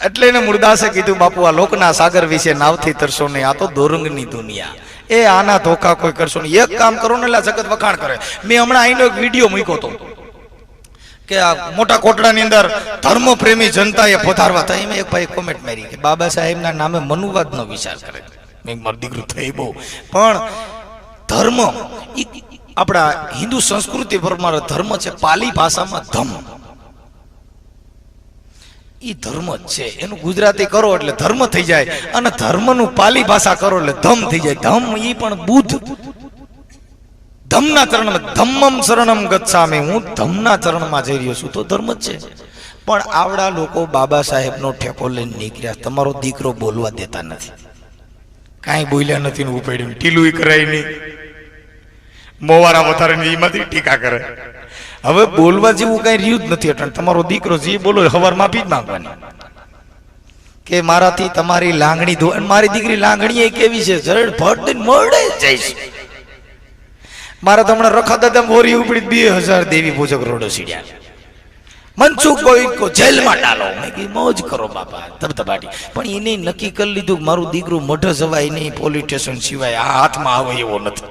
એટલે એને મૂળદાસે કીધું બાપુ આ લોકના સાગર વિશે નાવથી તરશો નહીં, આ તો દોરંગની દુનિયા, એ આના ધોકા કોઈ કરશો નહીં. એક કામ કરો ને એટલે જગત વખાણ કરે. મેં હમણાં અહીંનો એક વિડીયો મૂક્યો હતો કે આ મોટા કોટડાની અંદર ધર્મ પ્રેમી જનતાએ પધારવા હતા. એમાં એક ભાઈ કોમેન્ટ મારી કે બાબા સાહેબના નામે મનુવાદનો વિચાર કરે. મેં મારું દીકરું થઈ બહુ, પણ ધર્મ આપણા હિન્દુ સંસ્કૃતિ પ્રમાણે ધર્મ છે, પાલી ભાષામાં ધમ, એ ધર્મ જ છે. એનું ગુજરાતી કરો એટલે ધર્મ થઈ જાય, અને ધર્મનું પાલી ભાષા કરો એટલે ધમ થઈ જાય. ધમ એ પણ બુદ્ધ, ધમના ચરણમાં, ધમ્મમ શરણમ ગચ્છામિ, હું ધમના ચરણમાં જઈ રહ્યો છું, તો ધર્મ જ છે. પણ આવડા લોકો બાબા સાહેબનો ઠેકો લઈને નીકળ્યા. તમારો દીકરો બોલવા દેતા નથી, કાંઈ બોલ્યા નથી, ઉપાડ્યું, ઢીલું કરાય નહીં, મોવારા વધારે એમાંથી ટીકા કરે. હવે બોલવા જેવું કઈ રહ્યું જ નથી. એટલે તમારો દીકરો જે બોલો હવાર માફી જ માંગવાની કે મારાથી તમારી લાંગણી ધો. મારી દીકરી લાંગણી એ કેવી છે, જરડ ફટ મળે જઈશ. મારા તો હમણાં રખા દાદા મોરી ઉપડી 2000 દેવી પૂજક રોડો સીડ્યા. મનસુખ કોઈ કો જેલમાં ડાલો. મેં કીધું મોજ કરો બાપા, ધબધબાટી. પણ એને નક્કી કરી લીધું મારું દીકરું મઢ જવાય નહીં, પોલીસ સ્ટેશન સિવાય આ હાથમાં આવે એવો નથી.